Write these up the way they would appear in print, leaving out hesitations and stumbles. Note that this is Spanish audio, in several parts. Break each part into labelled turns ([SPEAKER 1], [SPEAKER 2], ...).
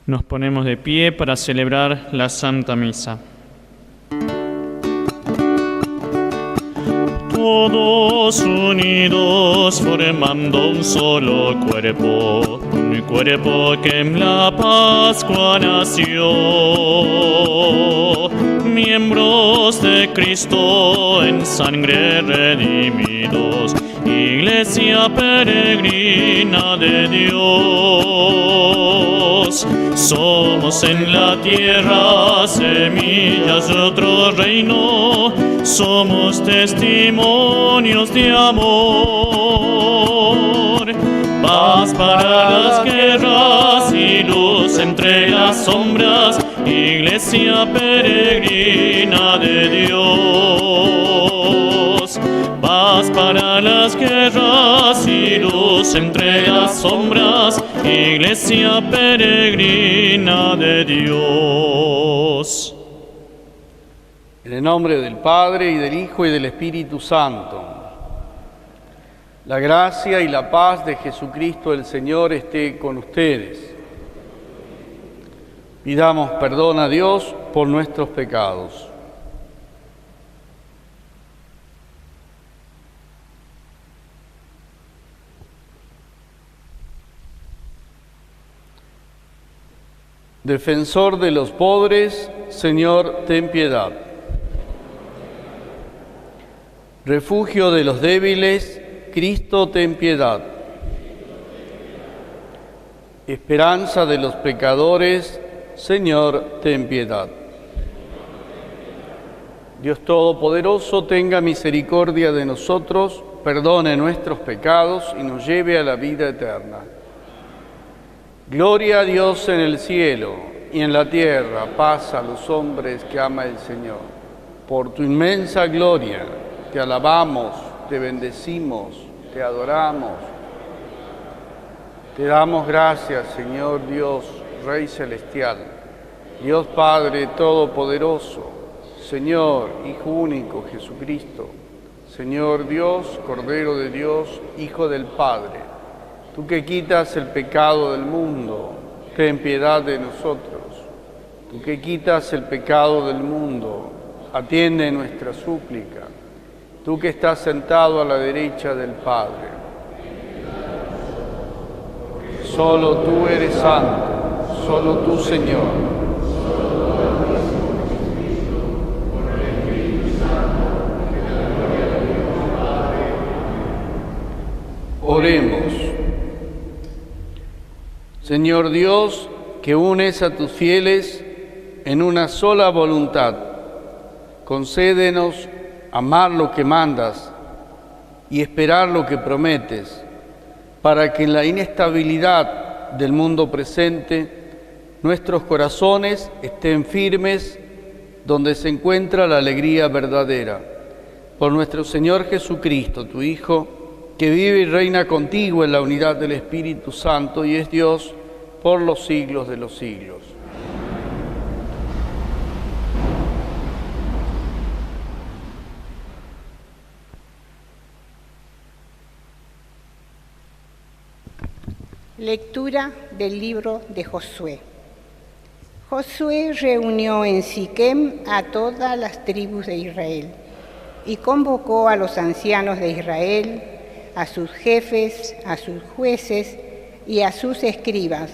[SPEAKER 1] Nos ponemos de pie para celebrar la Santa Misa. Todos unidos formando un solo cuerpo, un cuerpo que en la Pascua nació. Miembros de Cristo en sangre redimidos, Iglesia peregrina de Dios. Somos en la tierra semillas de otro reino, somos testimonios de amor. Paz para las guerras y luz entre las sombras, Iglesia peregrina de Dios. Paz para las guerras y luz entre las sombras, Iglesia peregrina de Dios.
[SPEAKER 2] En el nombre del Padre, y del Hijo, y del Espíritu Santo. La gracia y la paz de Jesucristo el Señor esté con ustedes. Pidamos perdón a Dios por nuestros pecados. Defensor de los pobres, Señor, ten piedad. Refugio de los débiles, Cristo, ten piedad. Esperanza de los pecadores, Señor, ten piedad. Dios Todopoderoso, tenga misericordia de nosotros, perdone nuestros pecados y nos lleve a la vida eterna. Gloria a Dios en el cielo y en la tierra, paz a los hombres que ama el Señor. Por tu inmensa gloria, te alabamos, te bendecimos, te adoramos. Te damos gracias, Señor Dios, Rey Celestial, Dios Padre Todopoderoso, Señor, Hijo único, Jesucristo, Señor Dios, Cordero de Dios, Hijo del Padre. Tú que quitas el pecado del mundo, ten piedad de nosotros. Tú que quitas el pecado del mundo, atiende nuestra súplica. Tú que estás sentado a la derecha del Padre. Solo tú eres santo, solo tú, Señor. Oremos. Señor Dios, que unes a tus fieles en una sola voluntad, concédenos amar lo que mandas y esperar lo que prometes, para que en la inestabilidad del mundo presente nuestros corazones estén firmes donde se encuentra la alegría verdadera. Por nuestro Señor Jesucristo, tu Hijo, que vive y reina contigo en la unidad del Espíritu Santo y es Dios por los siglos de los siglos.
[SPEAKER 3] Lectura del libro de Josué. Josué reunió en Siquem a todas las tribus de Israel y convocó a los ancianos de Israel, a sus jefes, a sus jueces y a sus escribas,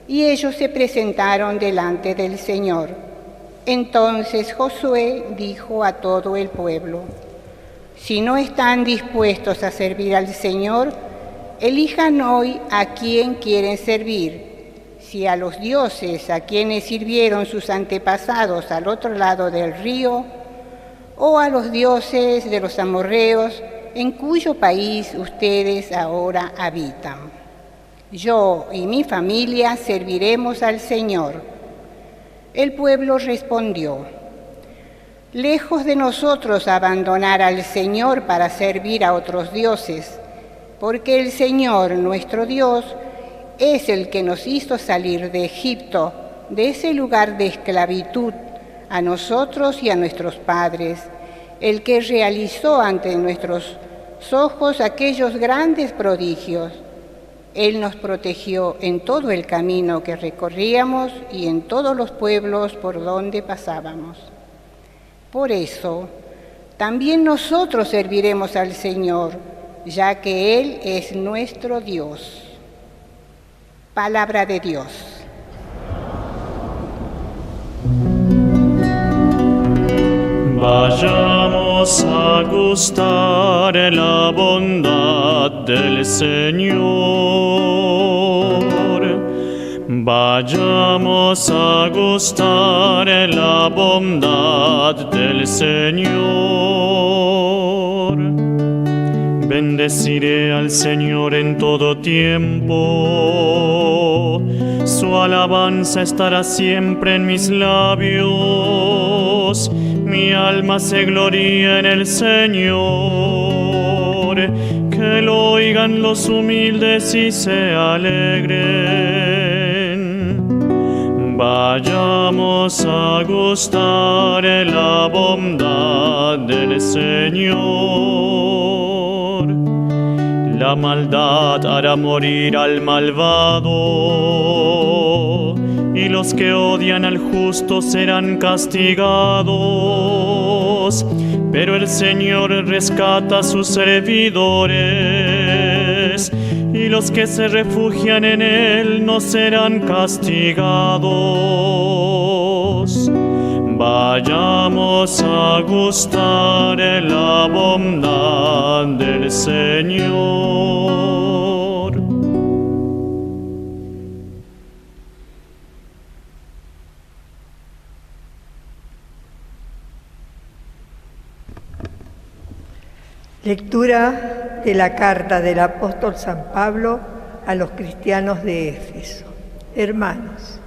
[SPEAKER 3] y ellos se presentaron delante del Señor. Entonces Josué dijo a todo el pueblo: si no están dispuestos a servir al Señor, elijan hoy a quién quieren servir, si a los dioses a quienes sirvieron sus antepasados al otro lado del río, o a los dioses de los amorreos en cuyo país ustedes ahora habitan. Yo y mi familia serviremos al Señor. El pueblo respondió: lejos de nosotros abandonar al Señor para servir a otros dioses, porque el Señor, nuestro Dios, es el que nos hizo salir de Egipto, de ese lugar de esclavitud, a nosotros y a nuestros padres, el que realizó ante nuestros ojos aquellos grandes prodigios. Él nos protegió en todo el camino que recorríamos y en todos los pueblos por donde pasábamos. Por eso, también nosotros serviremos al Señor, ya que Él es nuestro Dios. Palabra de Dios.
[SPEAKER 1] Vayamos a gustar la bondad del Señor. Vayamos a gustar la bondad del Señor. Bendeciré al Señor en todo tiempo. Su alabanza estará siempre en mis labios. Mi alma se gloría en el Señor. Que lo oigan los humildes y se alegren. Vayamos a gustar la bondad del Señor. La maldad hará morir al malvado, y los que odian al justo serán castigados. Pero el Señor rescata a sus servidores, y los que se refugian en Él no serán castigados. Vayamos a gustar la bondad del Señor.
[SPEAKER 4] Lectura de la carta del apóstol San Pablo a los cristianos de Éfeso. Hermanos,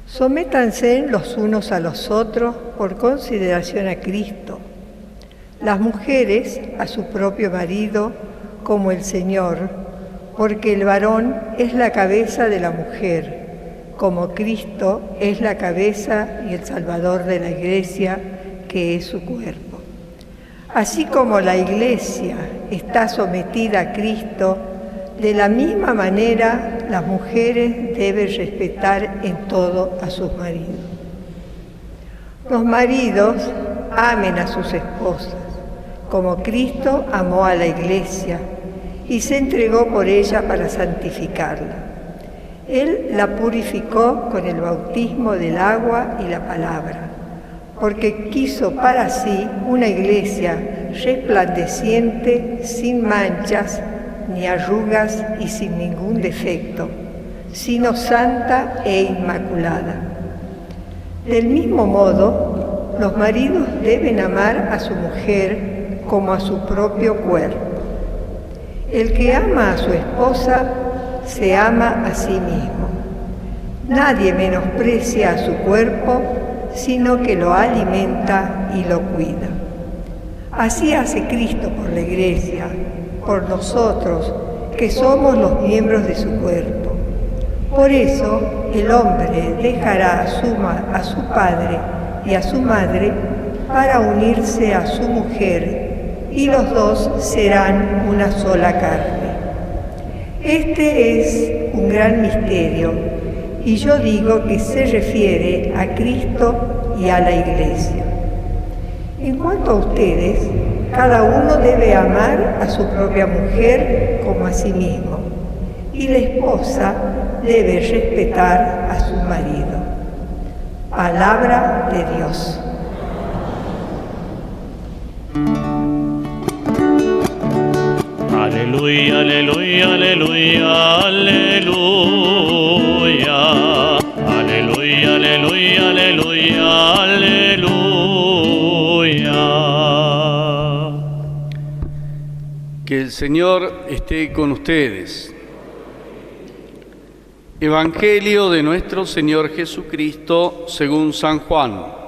[SPEAKER 4] sométanse los unos a los otros por consideración a Cristo. Las mujeres a su propio marido como el Señor, porque el varón es la cabeza de la mujer, como Cristo es la cabeza y el Salvador de la Iglesia, que es su cuerpo. Así como la Iglesia está sometida a Cristo, de la misma manera las mujeres deben respetar en todo a sus maridos. Los maridos amen a sus esposas, como Cristo amó a la Iglesia y se entregó por ella para santificarla. Él la purificó con el bautismo del agua y la palabra, porque quiso para sí una iglesia resplandeciente, sin manchas ni arrugas y sin ningún defecto, sino santa e inmaculada. Del mismo modo, los maridos deben amar a su mujer como a su propio cuerpo. El que ama a su esposa se ama a sí mismo. Nadie menosprecia a su cuerpo, sino que lo alimenta y lo cuida. Así hace Cristo por la Iglesia, por nosotros, que somos los miembros de su cuerpo. Por eso el hombre dejará a su padre y a su madre para unirse a su mujer, y los dos serán una sola carne. Este es un gran misterio, y yo digo que se refiere a Cristo y a la Iglesia. En cuanto a ustedes, cada uno debe amar a su propia mujer como a sí mismo, y la esposa debe respetar a su marido. Palabra de Dios.
[SPEAKER 1] Aleluya, aleluya, aleluya, aleluya. Aleluya, aleluya, aleluya, aleluya.
[SPEAKER 2] Que el Señor esté con ustedes. Evangelio de nuestro Señor Jesucristo según San Juan.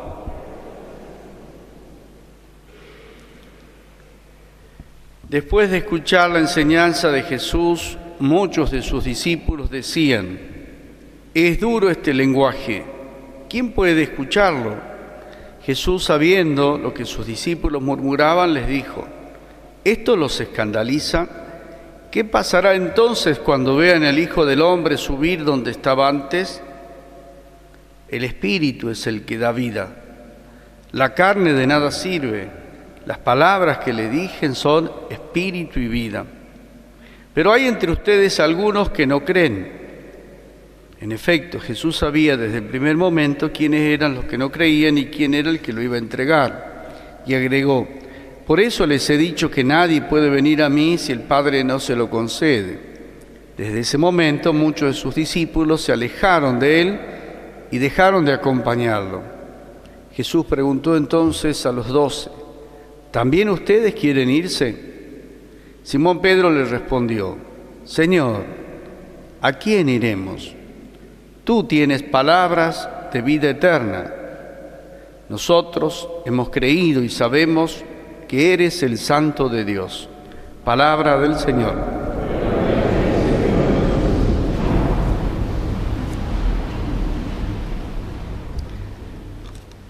[SPEAKER 2] Después de escuchar la enseñanza de Jesús, muchos de sus discípulos decían: «Es duro este lenguaje, ¿quién puede escucharlo?». Jesús, sabiendo lo que sus discípulos murmuraban, les dijo: «¿Esto los escandaliza? ¿Qué pasará entonces cuando vean al Hijo del Hombre subir donde estaba antes? El Espíritu es el que da vida. La carne de nada sirve. Las palabras que le dije son espíritu y vida. Pero hay entre ustedes algunos que no creen. En efecto, Jesús sabía desde el primer momento quiénes eran los que no creían y quién era el que lo iba a entregar. Y agregó: por eso les he dicho que nadie puede venir a mí si el Padre no se lo concede. Desde ese momento muchos de sus discípulos se alejaron de él y dejaron de acompañarlo. Jesús preguntó entonces a los 12, ¿también ustedes quieren irse? Simón Pedro le respondió: Señor, ¿a quién iremos? Tú tienes palabras de vida eterna. Nosotros hemos creído y sabemos que eres el Santo de Dios. Palabra del Señor.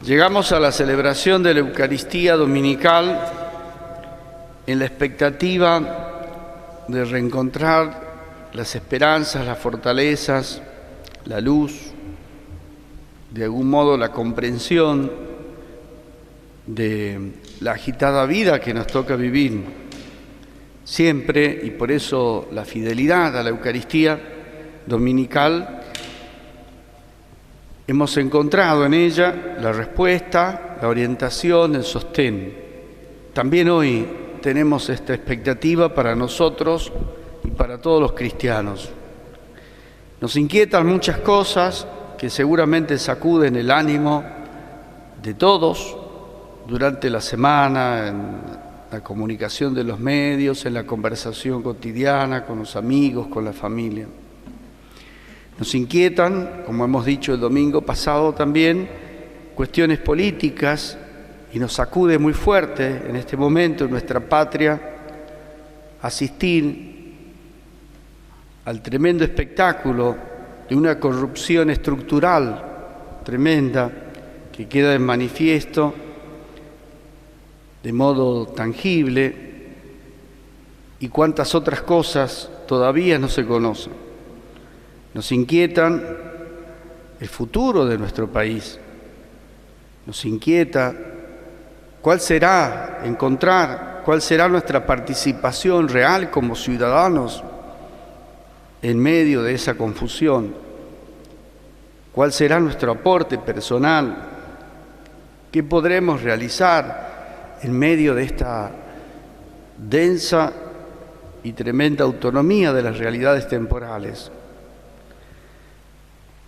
[SPEAKER 2] Llegamos a la celebración de la Eucaristía Dominical en la expectativa de reencontrar las esperanzas, las fortalezas, la luz, de algún modo la comprensión de la agitada vida que nos toca vivir siempre, y por eso la fidelidad a la Eucaristía Dominical. Hemos encontrado en ella la respuesta, la orientación, el sostén. También hoy tenemos esta expectativa para nosotros y para todos los cristianos. Nos inquietan muchas cosas que seguramente sacuden el ánimo de todos durante la semana, en la comunicación de los medios, en la conversación cotidiana con los amigos, con la familia. Nos inquietan, como hemos dicho el domingo pasado también, cuestiones políticas, y nos sacude muy fuerte en este momento en nuestra patria asistir al tremendo espectáculo de una corrupción estructural tremenda que queda en manifiesto de modo tangible, y cuántas otras cosas todavía no se conocen. Nos inquietan el futuro de nuestro país. Nos inquieta cuál será nuestra participación real como ciudadanos en medio de esa confusión. ¿Cuál será nuestro aporte personal? ¿Qué podremos realizar en medio de esta densa y tremenda autonomía de las realidades temporales?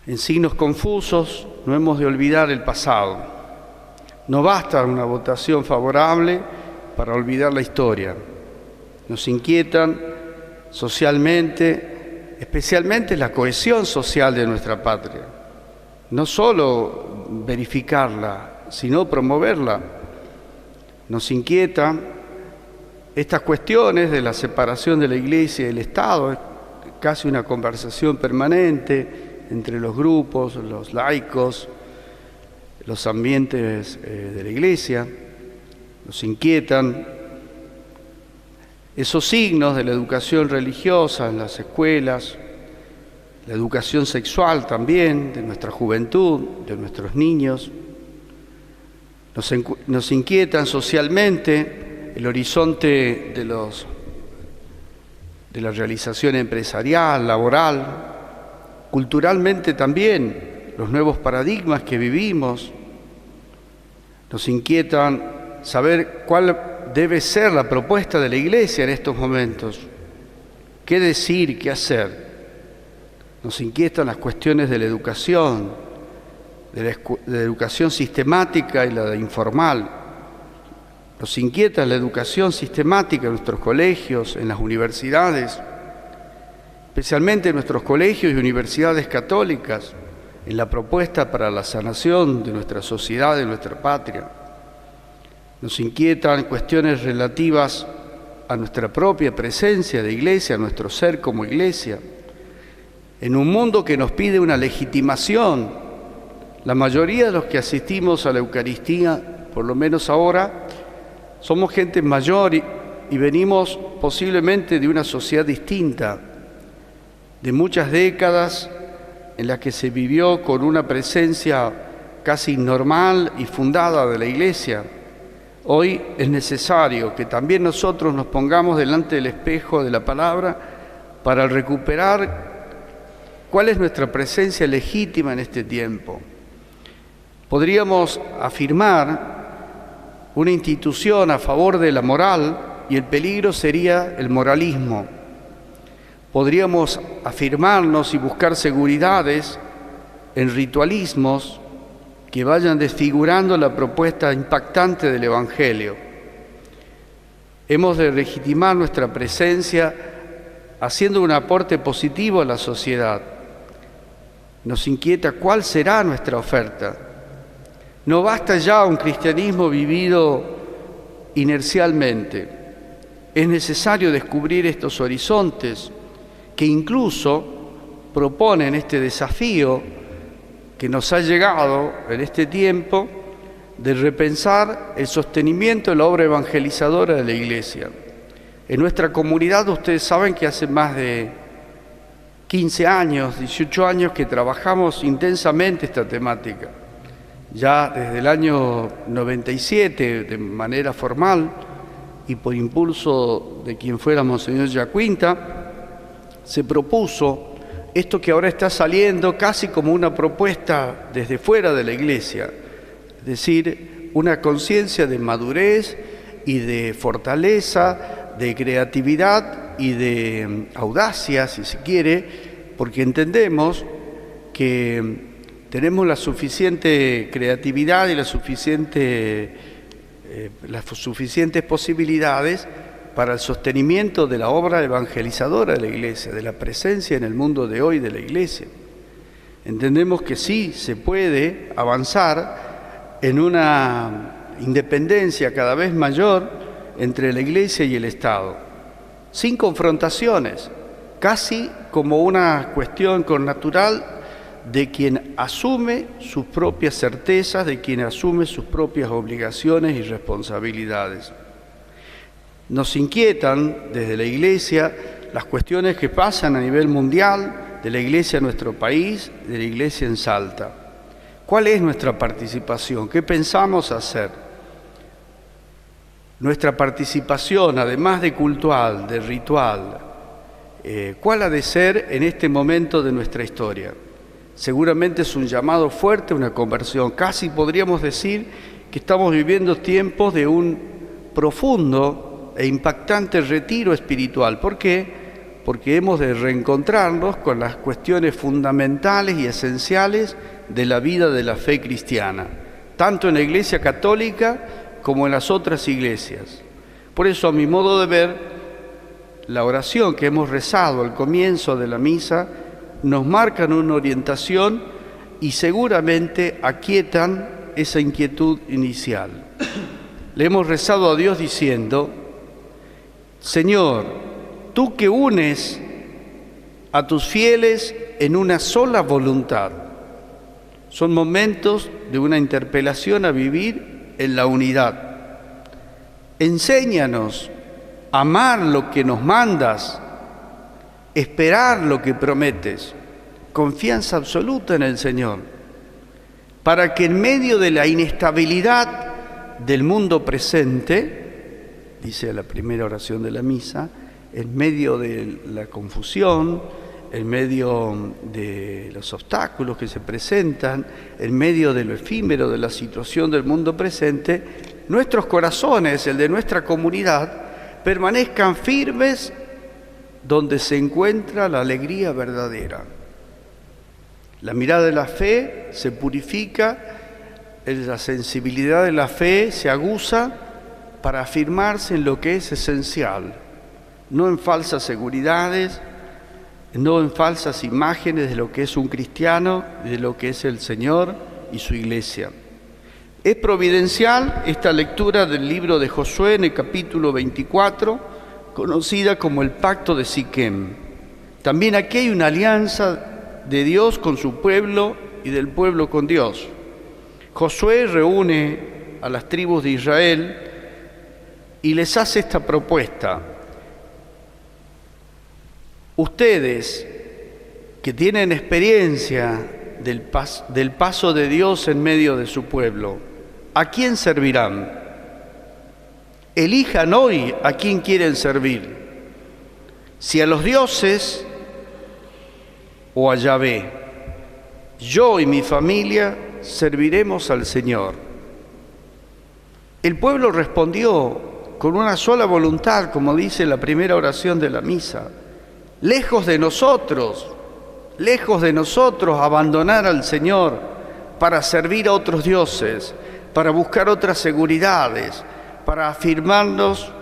[SPEAKER 2] En signos confusos no hemos de olvidar el pasado. No basta una votación favorable para olvidar la historia. Nos inquietan socialmente, especialmente la cohesión social de nuestra patria. No solo verificarla, sino promoverla. Nos inquietan estas cuestiones de la separación de la Iglesia y el Estado, es casi una conversación permanente entre los grupos, los laicos, los ambientes de la Iglesia. Nos inquietan esos signos de la educación religiosa en las escuelas, la educación sexual también de nuestra juventud, de nuestros niños. Nos inquietan socialmente el horizonte de la realización empresarial, laboral, culturalmente también los nuevos paradigmas que vivimos. Nos inquietan saber cuál debe ser la propuesta de la Iglesia en estos momentos, qué decir, qué hacer. Nos inquietan las cuestiones de la educación, de la educación sistemática y la informal. Nos inquieta la educación sistemática en nuestros colegios, en las universidades, especialmente en nuestros colegios y universidades católicas, en la propuesta para la sanación de nuestra sociedad, de nuestra patria. Nos inquietan cuestiones relativas a nuestra propia presencia de Iglesia, a nuestro ser como Iglesia, en un mundo que nos pide una legitimación. La mayoría de los que asistimos a la Eucaristía, por lo menos ahora, somos gente mayor y venimos posiblemente de una sociedad distinta, de muchas décadas en las que se vivió con una presencia casi normal y fundada de la Iglesia. Hoy es necesario que también nosotros nos pongamos delante del espejo de la palabra para recuperar cuál es nuestra presencia legítima en este tiempo. Podríamos afirmar una institución a favor de la moral y el peligro sería el moralismo. Podríamos afirmarnos y buscar seguridades en ritualismos que vayan desfigurando la propuesta impactante del Evangelio. Hemos de legitimar nuestra presencia haciendo un aporte positivo a la sociedad. Nos inquieta cuál será nuestra oferta. No basta ya un cristianismo vivido inercialmente. Es necesario descubrir estos horizontes que incluso proponen este desafío que nos ha llegado en este tiempo de repensar el sostenimiento de la obra evangelizadora de la Iglesia. En nuestra comunidad ustedes saben que hace más de 15 años, 18 años que trabajamos intensamente esta temática. Ya desde el año 97, de manera formal y por impulso de quien fuera Monseñor Giaquinta, se propuso esto que ahora está saliendo casi como una propuesta desde fuera de la Iglesia, es decir, una conciencia de madurez y de fortaleza, de creatividad y de audacia, si se quiere, porque entendemos que tenemos la suficiente creatividad y las suficientes posibilidades para el sostenimiento de la obra evangelizadora de la Iglesia, de la presencia en el mundo de hoy de la Iglesia. Entendemos que sí se puede avanzar en una independencia cada vez mayor entre la Iglesia y el Estado, sin confrontaciones, casi como una cuestión connatural de quien asume sus propias certezas, de quien asume sus propias obligaciones y responsabilidades. Nos inquietan desde la Iglesia las cuestiones que pasan a nivel mundial, de la Iglesia en nuestro país, de la Iglesia en Salta. ¿Cuál es nuestra participación? ¿Qué pensamos hacer? Nuestra participación, además de cultural, de ritual, ¿cuál ha de ser en este momento de nuestra historia? Seguramente es un llamado fuerte, una conversión. Casi podríamos decir que estamos viviendo tiempos de un profundo e impactante retiro espiritual. ¿Por qué? Porque hemos de reencontrarnos con las cuestiones fundamentales y esenciales de la vida de la fe cristiana, tanto en la Iglesia Católica como en las otras iglesias. Por eso, a mi modo de ver, la oración que hemos rezado al comienzo de la misa nos marcan una orientación y seguramente aquietan esa inquietud inicial. Le hemos rezado a Dios diciendo: Señor, tú que unes a tus fieles en una sola voluntad. Son momentos de una interpelación a vivir en la unidad. Enséñanos a amar lo que nos mandas, esperar lo que prometes, confianza absoluta en el Señor, para que en medio de la inestabilidad del mundo presente, dice la primera oración de la misa, en medio de la confusión, en medio de los obstáculos que se presentan, en medio de lo efímero de la situación del mundo presente, nuestros corazones, el de nuestra comunidad, permanezcan firmes donde se encuentra la alegría verdadera. La mirada de la fe se purifica, la sensibilidad de la fe se aguza para afirmarse en lo que es esencial, no en falsas seguridades, no en falsas imágenes de lo que es un cristiano, de lo que es el Señor y su Iglesia. Es providencial esta lectura del libro de Josué en el capítulo 24, conocida como el Pacto de Siquem. También aquí hay una alianza de Dios con su pueblo y del pueblo con Dios. Josué reúne a las tribus de Israel y les hace esta propuesta. Ustedes que tienen experiencia del paso de Dios en medio de su pueblo, ¿a quién servirán? Elijan hoy a quién quieren servir, si a los dioses o a Yahvé. Yo y mi familia serviremos al Señor. El pueblo respondió con una sola voluntad, como dice la primera oración de la misa: lejos de nosotros abandonar al Señor para servir a otros dioses, para buscar otras seguridades, para afirmarnos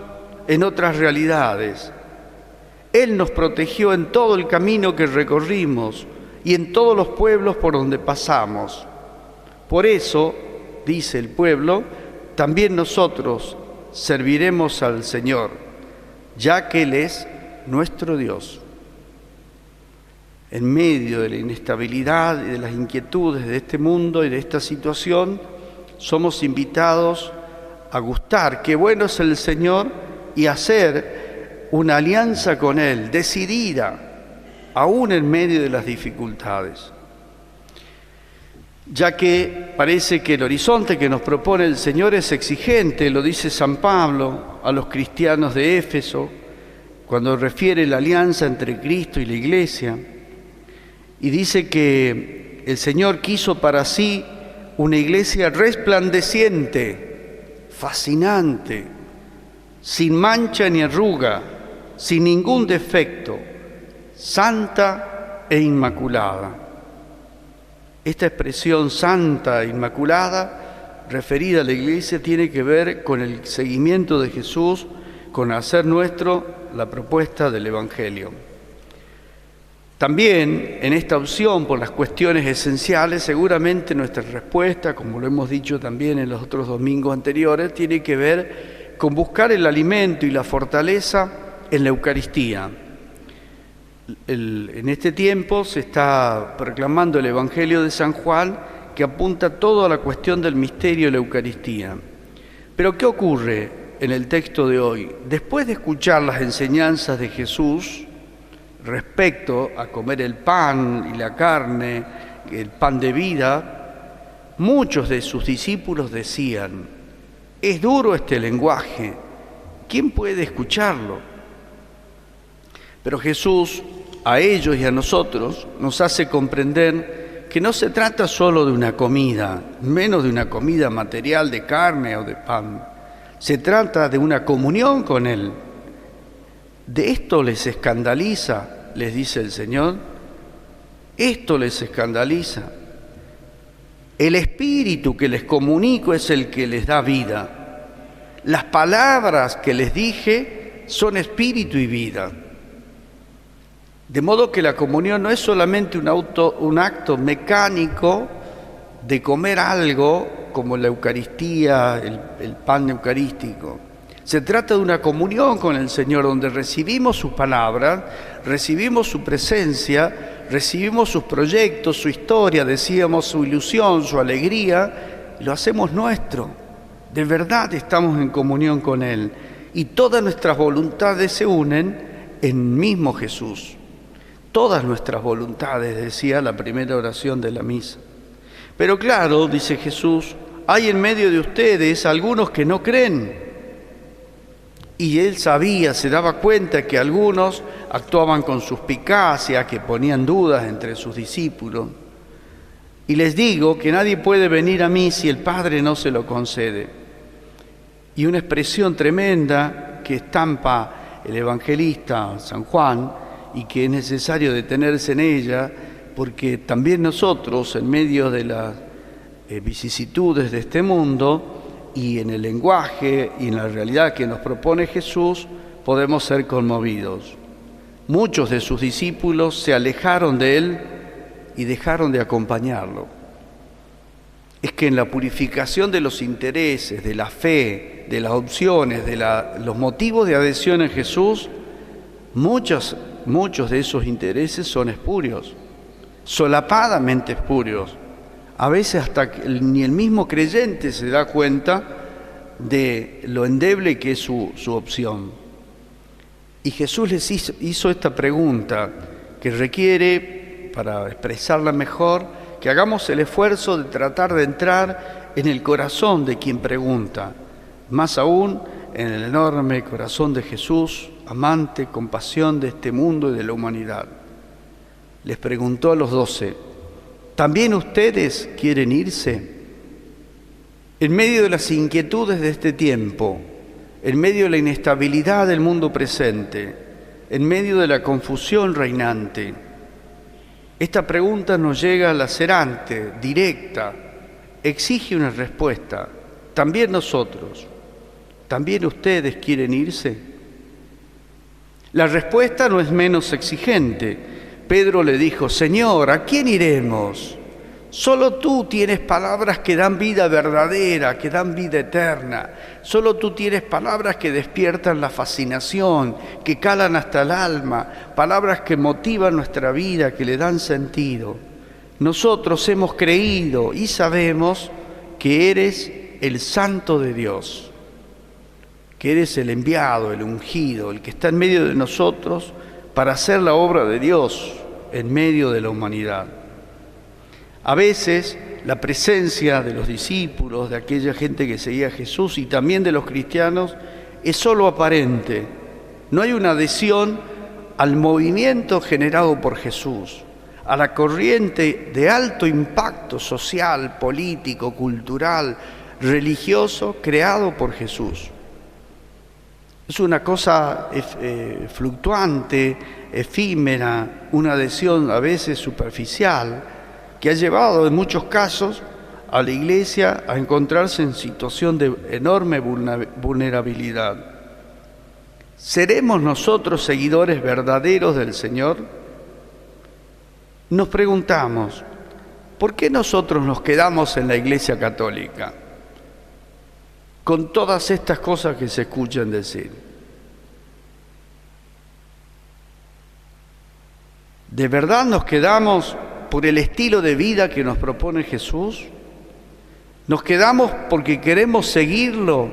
[SPEAKER 2] en otras realidades. Él nos protegió en todo el camino que recorrimos y en todos los pueblos por donde pasamos. Por eso, dice el pueblo, también nosotros serviremos al Señor, ya que Él es nuestro Dios. En medio de la inestabilidad y de las inquietudes de este mundo y de esta situación, somos invitados a gustar qué bueno es el Señor y hacer una alianza con Él, decidida, aún en medio de las dificultades. Ya que parece que el horizonte que nos propone el Señor es exigente, lo dice San Pablo a los cristianos de Éfeso, cuando refiere la alianza entre Cristo y la Iglesia, y dice que el Señor quiso para sí una iglesia resplandeciente, fascinante, sin mancha ni arruga, sin ningún defecto, santa e inmaculada. Esta expresión santa e inmaculada, referida a la Iglesia, tiene que ver con el seguimiento de Jesús, con hacer nuestro la propuesta del Evangelio. También en esta opción por las cuestiones esenciales, seguramente nuestra respuesta, como lo hemos dicho también en los otros domingos anteriores, tiene que ver con buscar el alimento y la fortaleza en la Eucaristía. En este tiempo se está proclamando el Evangelio de San Juan, que apunta todo a la cuestión del misterio de la Eucaristía. Pero ¿qué ocurre en el texto de hoy? Después de escuchar las enseñanzas de Jesús respecto a comer el pan y la carne, el pan de vida, muchos de sus discípulos decían: es duro este lenguaje, ¿quién puede escucharlo? Pero Jesús, a ellos y a nosotros, nos hace comprender que no se trata solo de una comida, menos de una comida material de carne o de pan. Se trata de una comunión con Él. ¿De esto les escandaliza?, les dice el Señor. Esto les escandaliza. El Espíritu que les comunico es el que les da vida. Las palabras que les dije son espíritu y vida. De modo que la comunión no es solamente un acto mecánico de comer algo como la Eucaristía, el pan eucarístico. Se trata de una comunión con el Señor donde recibimos sus palabras, recibimos su presencia, recibimos sus proyectos, su historia, decíamos, su ilusión, su alegría, y lo hacemos nuestro. De verdad estamos en comunión con Él y todas nuestras voluntades se unen en mismo Jesús. Todas nuestras voluntades, decía la primera oración de la misa. Pero claro, dice Jesús, hay en medio de ustedes algunos que no creen. Y Él sabía, se daba cuenta que algunos actuaban con suspicacia, que ponían dudas entre sus discípulos. Y les digo que nadie puede venir a mí si el Padre no se lo concede. Y una expresión tremenda que estampa el evangelista San Juan y que es necesario detenerse en ella, porque también nosotros, en medio de las vicisitudes de este mundo, y en el lenguaje y en la realidad que nos propone Jesús, podemos ser conmovidos. Muchos de sus discípulos se alejaron de Él y dejaron de acompañarlo. Es que en la purificación de los intereses, de la fe, de las opciones, de los motivos de adhesión en Jesús, muchos de esos intereses son espurios, solapadamente espurios. A veces hasta que ni el mismo creyente se da cuenta de lo endeble que es su opción. Y Jesús les hizo esta pregunta que requiere, para expresarla mejor, que hagamos el esfuerzo de tratar de entrar en el corazón de quien pregunta, más aún en el enorme corazón de Jesús, amante, con pasión de este mundo y de la humanidad. Les preguntó a los 12, ¿también ustedes quieren irse? En medio de las inquietudes de este tiempo, en medio de la inestabilidad del mundo presente, en medio de la confusión reinante, esta pregunta nos llega lacerante, directa, exige una respuesta. ¿También nosotros? ¿También ustedes quieren irse? La respuesta no es menos exigente. Pedro le dijo, Señor, ¿a quién iremos? Solo tú tienes palabras que dan vida verdadera, que dan vida eterna. Solo tú tienes palabras que despiertan la fascinación, que calan hasta el alma, palabras que motivan nuestra vida, que le dan sentido. Nosotros hemos creído y sabemos que eres el Santo de Dios, que eres el enviado, el ungido, el que está en medio de nosotros para hacer la obra de Dios en medio de la humanidad. A veces la presencia de los discípulos, de aquella gente que seguía a Jesús y también de los cristianos es solo aparente. No hay una adhesión al movimiento generado por Jesús, a la corriente de alto impacto social, político, cultural, religioso creado por Jesús. Es una cosa fluctuante, efímera, una adhesión a veces superficial, que ha llevado en muchos casos a la Iglesia a encontrarse en situación de enorme vulnerabilidad. ¿Seremos nosotros seguidores verdaderos del Señor? Nos preguntamos, ¿por qué nosotros nos quedamos en la Iglesia Católica con todas estas cosas que se escuchan decir? ¿De verdad nos quedamos por el estilo de vida que nos propone Jesús? ¿Nos quedamos porque queremos seguirlo?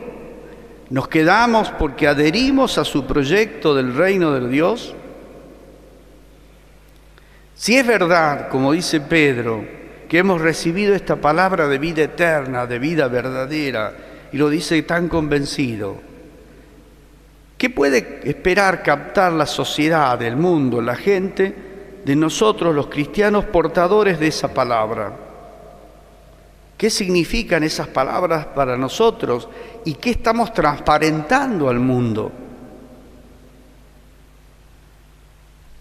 [SPEAKER 2] ¿Nos quedamos porque adherimos a su proyecto del reino de Dios? Si es verdad, como dice Pedro, que hemos recibido esta palabra de vida eterna, de vida verdadera, y lo dice tan convencido, ¿qué puede esperar captar la sociedad, el mundo, la gente, de nosotros los cristianos portadores de esa palabra? ¿Qué significan esas palabras para nosotros y qué estamos transparentando al mundo?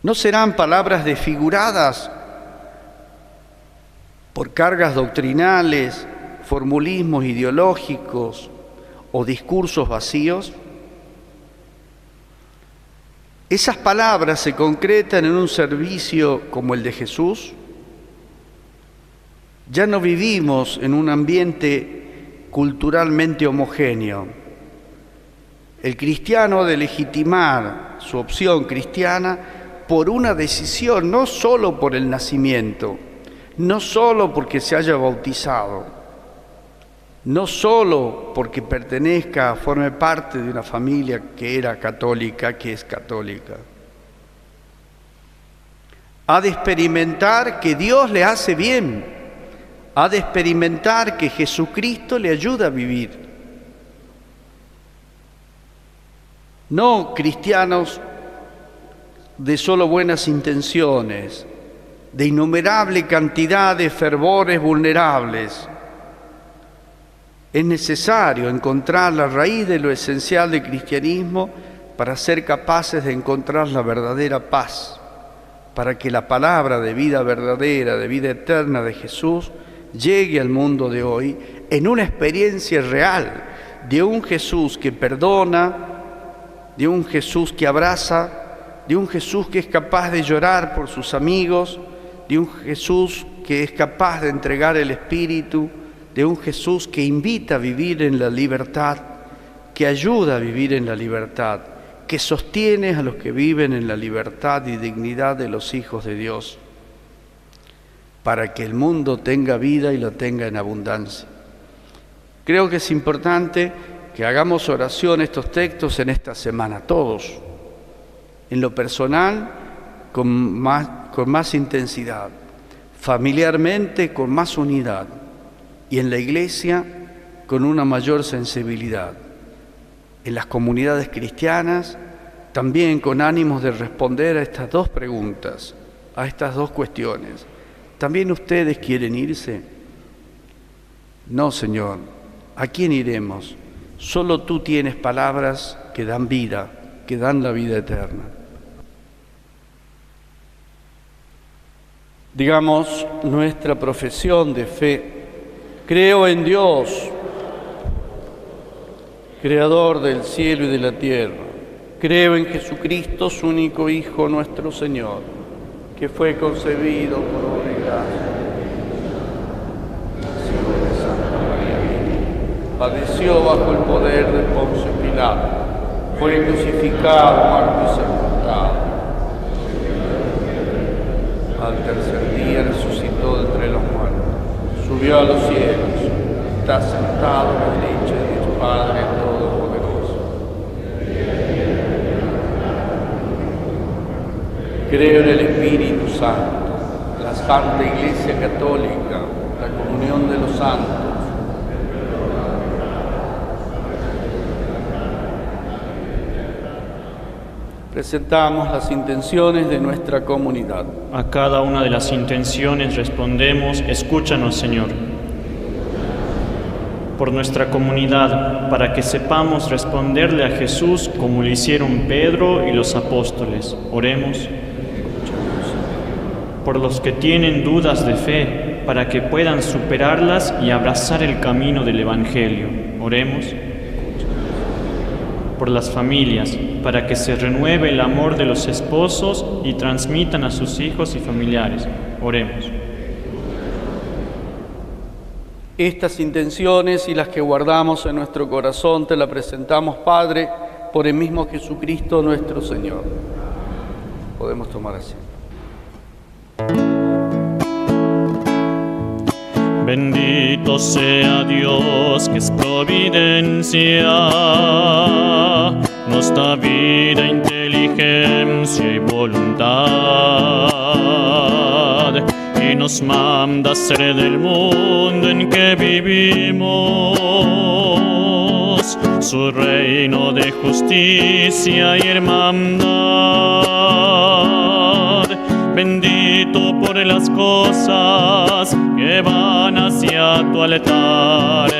[SPEAKER 2] ¿No serán palabras desfiguradas por cargas doctrinales, formulismos ideológicos o discursos vacíos? ¿Esas palabras se concretan en un servicio como el de Jesús? Ya no vivimos en un ambiente culturalmente homogéneo. El cristiano ha de legitimar su opción cristiana por una decisión, no solo por el nacimiento, no solo porque se haya bautizado, no solo porque pertenezca, forme parte de una familia que era católica, que es católica. Ha de experimentar que Dios le hace bien, ha de experimentar que Jesucristo le ayuda a vivir. No cristianos de solo buenas intenciones, de innumerable cantidad de fervores vulnerables. Es necesario encontrar la raíz de lo esencial del cristianismo para ser capaces de encontrar la verdadera paz, para que la palabra de vida verdadera, de vida eterna de Jesús llegue al mundo de hoy en una experiencia real de un Jesús que perdona, de un Jesús que abraza, de un Jesús que es capaz de llorar por sus amigos, de un Jesús que es capaz de entregar el Espíritu, de un Jesús que invita a vivir en la libertad, que ayuda a vivir en la libertad, que sostiene a los que viven en la libertad y dignidad de los hijos de Dios, para que el mundo tenga vida y lo tenga en abundancia. Creo que es importante que hagamos oración estos textos en esta semana, todos, en lo personal con más intensidad, familiarmente con más unidad y en la iglesia con una mayor sensibilidad, en las comunidades cristianas también con ánimos de responder a estas dos preguntas, a estas dos cuestiones. ¿También ustedes quieren irse? No, Señor, ¿a quién iremos? Solo tú tienes palabras que dan vida, que dan la vida eterna. Digamos nuestra profesión de fe. Creo en Dios, Creador del cielo y de la tierra. Creo en Jesucristo, su único Hijo, nuestro Señor, que fue concebido por obra y gracia. Nació de Santa María Virgen. Padeció bajo el poder de Poncio Pilato. Fue crucificado, muerto y sepultado. Al tercer día resucitó de entre los muertos. Subió a los cielos. Está sentado a la derecha de Dios Padre Todopoderoso. Creo en el Espíritu Santo, la Santa Iglesia Católica, la comunión de los santos. Presentamos las intenciones de nuestra comunidad.
[SPEAKER 1] A cada una de las intenciones respondemos: escúchanos, Señor. Por nuestra comunidad, para que sepamos responderle a Jesús como lo hicieron Pedro y los apóstoles, oremos. Por los que tienen dudas de fe, para que puedan superarlas y abrazar el camino del Evangelio, oremos. Por las familias, para que se renueve el amor de los esposos y transmitan a sus hijos y familiares, oremos.
[SPEAKER 2] Estas intenciones y las que guardamos en nuestro corazón te las presentamos, Padre, por el mismo Jesucristo nuestro Señor. Podemos tomar asiento.
[SPEAKER 1] Bendito sea Dios, que es providencia, nos da vida, inteligencia y voluntad, y nos manda ser del mundo en que vivimos, su reino de justicia y hermandad. Bendito por las cosas que van hacia tu altar,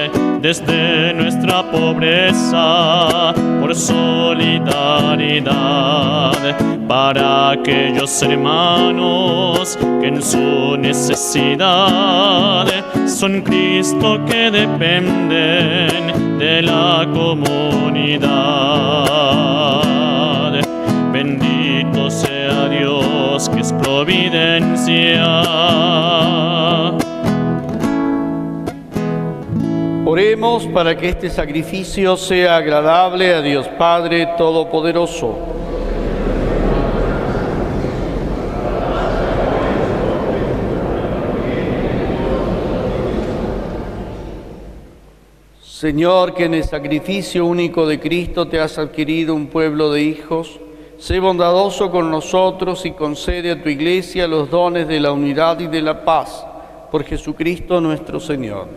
[SPEAKER 1] desde nuestra pobreza, por solidaridad, para aquellos hermanos que en su necesidad son Cristo, que dependen de la comunidad. Bendito sea Dios, que es providencia.
[SPEAKER 2] Oremos para que este sacrificio sea agradable a Dios Padre Todopoderoso. Señor, que en el sacrificio único de Cristo te has adquirido un pueblo de hijos, sé bondadoso con nosotros y concede a tu Iglesia los dones de la unidad y de la paz, por Jesucristo nuestro Señor.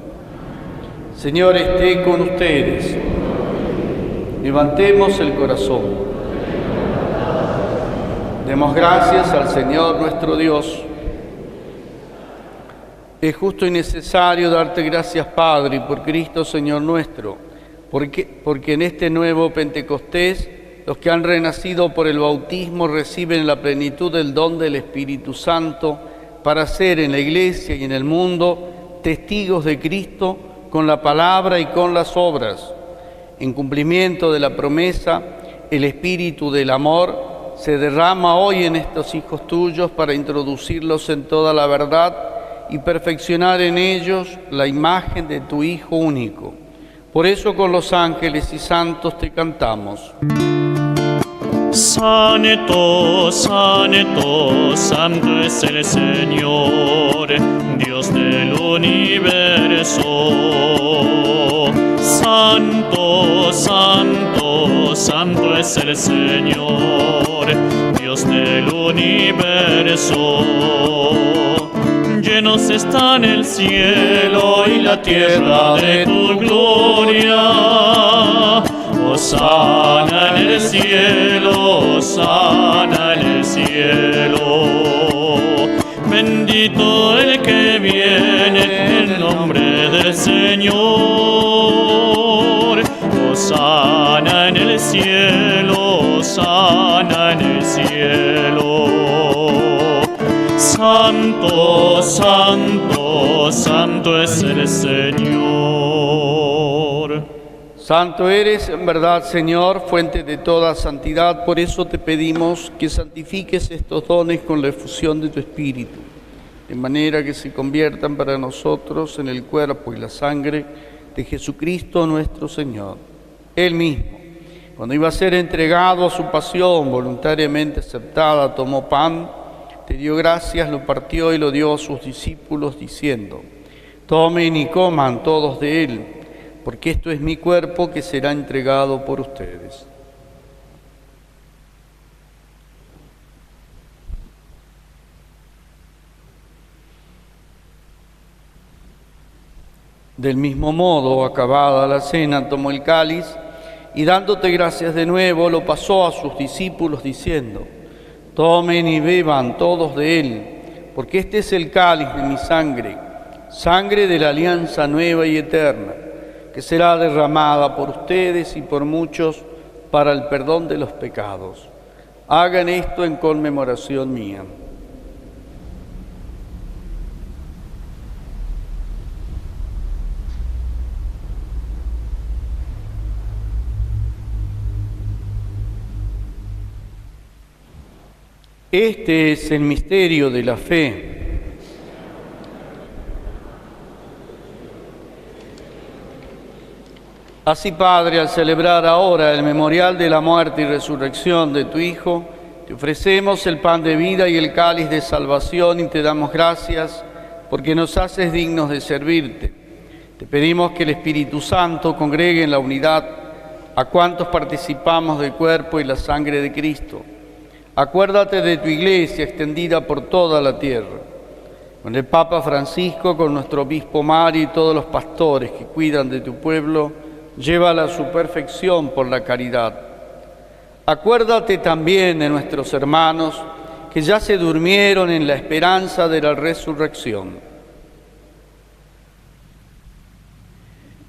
[SPEAKER 2] Señor, esté con ustedes. Levantemos el corazón. Demos gracias al Señor nuestro Dios. Es justo y necesario darte gracias, Padre, por Cristo Señor nuestro, porque en este nuevo Pentecostés los que han renacido por el bautismo reciben la plenitud del don del Espíritu Santo para ser en la Iglesia y en el mundo testigos de Cristo con la palabra y con las obras. En cumplimiento de la promesa, el Espíritu del amor se derrama hoy en estos hijos tuyos para introducirlos en toda la verdad y perfeccionar en ellos la imagen de tu Hijo único. Por eso con los ángeles y santos te cantamos.
[SPEAKER 1] Santo, santo, santo es el Señor, Dios del universo. Santo, santo, santo es el Señor, Dios del universo. Llenos están el cielo y la tierra de tu gloria. Hosana en el cielo, hosana en el cielo. Bendito el que viene en nombre del Señor. Hosana en el cielo, hosana en el cielo. Santo, santo, santo es el Señor.
[SPEAKER 2] Santo eres, en verdad, Señor, fuente de toda santidad. Por eso te pedimos que santifiques estos dones con la efusión de tu Espíritu, de manera que se conviertan para nosotros en el cuerpo y la sangre de Jesucristo nuestro Señor. Él mismo, cuando iba a ser entregado a su pasión voluntariamente aceptada, tomó pan, te dio gracias, lo partió y lo dio a sus discípulos, diciendo: tomen y coman todos de él, porque esto es mi cuerpo que será entregado por ustedes. Del mismo modo, acabada la cena, tomó el cáliz y dándote gracias de nuevo, lo pasó a sus discípulos diciendo: tomen y beban todos de él, porque este es el cáliz de mi sangre, sangre de la alianza nueva y eterna, que será derramada por ustedes y por muchos para el perdón de los pecados. Hagan esto en conmemoración mía. Este es el misterio de la fe. Así, Padre, al celebrar ahora el memorial de la muerte y resurrección de tu Hijo, te ofrecemos el pan de vida y el cáliz de salvación y te damos gracias porque nos haces dignos de servirte. Te pedimos que el Espíritu Santo congregue en la unidad a cuantos participamos del cuerpo y la sangre de Cristo. Acuérdate de tu Iglesia extendida por toda la tierra, con el Papa Francisco, con nuestro Obispo Mario y todos los pastores que cuidan de tu pueblo, llévala a su perfección por la caridad. Acuérdate también de nuestros hermanos que ya se durmieron en la esperanza de la resurrección.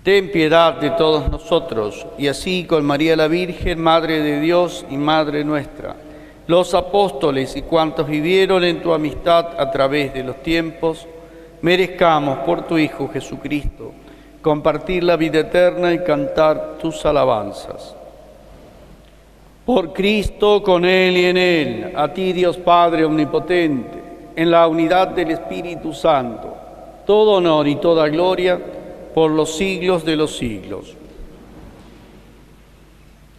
[SPEAKER 2] Ten piedad de todos nosotros, y así con María la Virgen, Madre de Dios y Madre nuestra, los apóstoles y cuantos vivieron en tu amistad a través de los tiempos, merezcamos por tu Hijo Jesucristo compartir la vida eterna y cantar tus alabanzas. Por Cristo, con Él y en Él, a ti Dios Padre Omnipotente, en la unidad del Espíritu Santo, todo honor y toda gloria por los siglos de los siglos.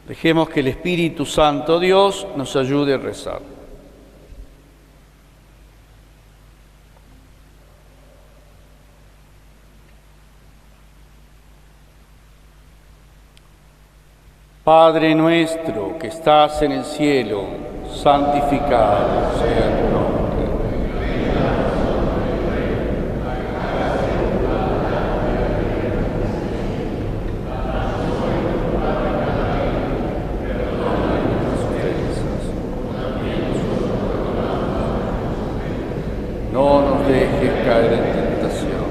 [SPEAKER 2] Dejemos que el Espíritu Santo Dios nos ayude a rezar. Padre nuestro que estás en el cielo, santificado sea tu nombre. No nos dejes caer en tentación.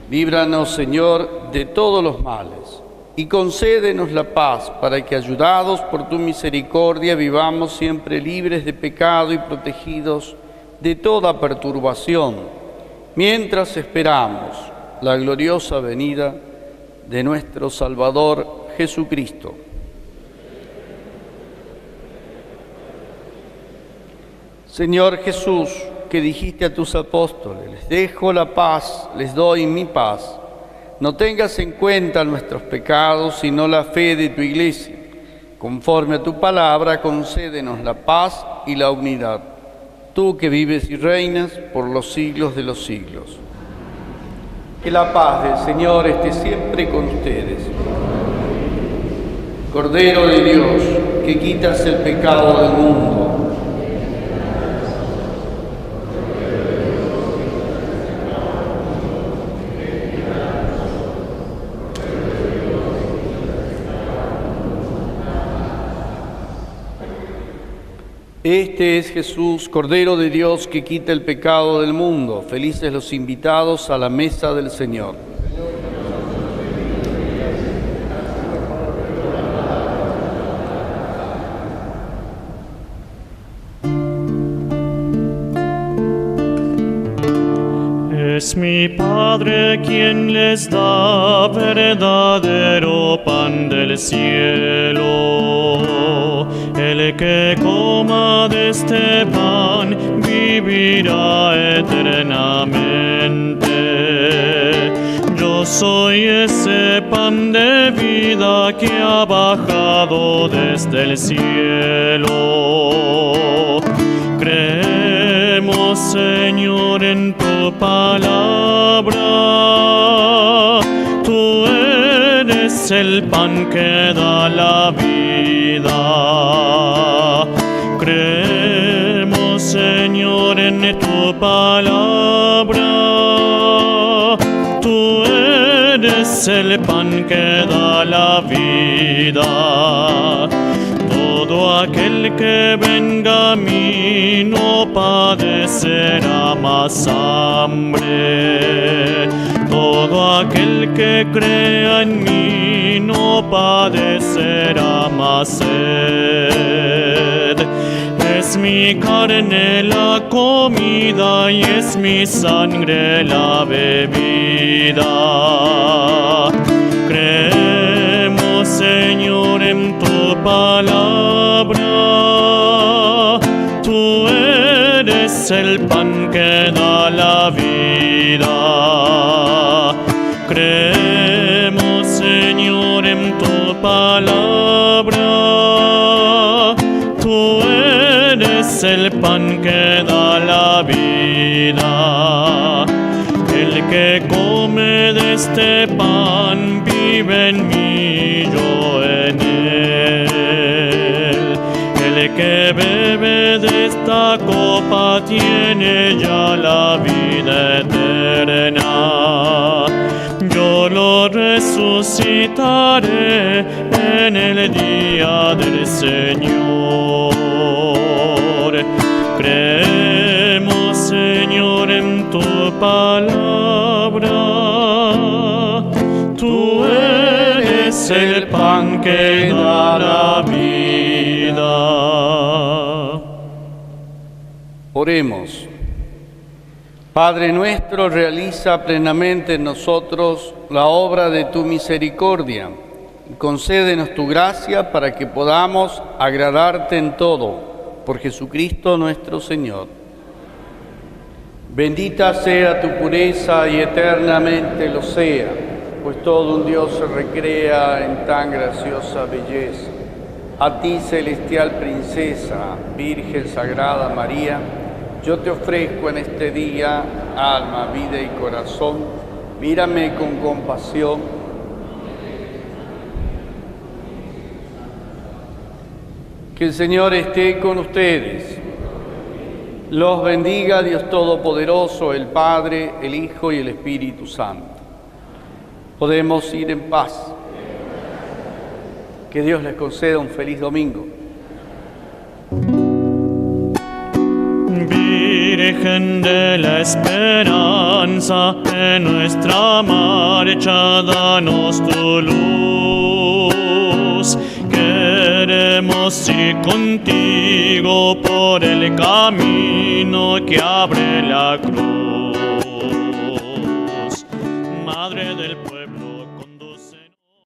[SPEAKER 2] Líbranos, Señor, de todos los males y concédenos la paz para que, ayudados por tu misericordia, vivamos siempre libres de pecado y protegidos de toda perturbación, mientras esperamos la gloriosa venida de nuestro Salvador Jesucristo. Señor Jesús, que dijiste a tus apóstoles: les dejo la paz, les doy mi paz. No tengas en cuenta nuestros pecados, sino la fe de tu Iglesia. Conforme a tu palabra, concédenos la paz y la unidad. Tú que vives y reinas por los siglos de los siglos. Que la paz del Señor esté siempre con ustedes. Cordero de Dios, que quitas el pecado del mundo. Este es Jesús, Cordero de Dios, que quita el pecado del mundo. Felices los invitados a la mesa del Señor.
[SPEAKER 1] Es mi Padre quien les da verdadero pan del cielo. El que coma de este pan vivirá eternamente. Yo soy ese pan de vida que ha bajado desde el cielo. Creemos, Señor, en tu palabra. Tú eres el pan que da la vida. Creemos, Señor, en tu palabra. Tú eres el pan que da la vida. Todo aquel que venga a mí no padecerá más hambre. Todo aquel que crea en mí no padecerá más sed. Es mi carne la comida y es mi sangre la bebida. Creemos, Señor, en tu palabra. Tú eres el pan que da la vida. Creemos, Señor, en tu palabra. Tú eres el pan que da la vida. El que come de este pan vive en mí, yo en él. El que bebe de esta copa tiene ya la vida eterna. Yo lo resucitaré en el día del Señor. Creemos, Señor, en tu palabra. Tú eres el pan que da la vida.
[SPEAKER 2] Oremos. Padre nuestro, realiza plenamente en nosotros la obra de tu misericordia y concédenos tu gracia para que podamos agradarte en todo, por Jesucristo nuestro Señor. Bendita sea tu pureza y eternamente lo sea, pues todo un Dios se recrea en tan graciosa belleza. A ti, celestial princesa, Virgen Sagrada María, yo te ofrezco en este día alma, vida y corazón. Mírame con compasión. Que el Señor esté con ustedes. Los bendiga Dios Todopoderoso, el Padre, el Hijo y el Espíritu Santo. Podemos ir en paz. Que Dios les conceda un feliz domingo.
[SPEAKER 1] Virgen de la esperanza, en nuestra marcha danos tu luz. Queremos ir contigo por el camino que abre la cruz.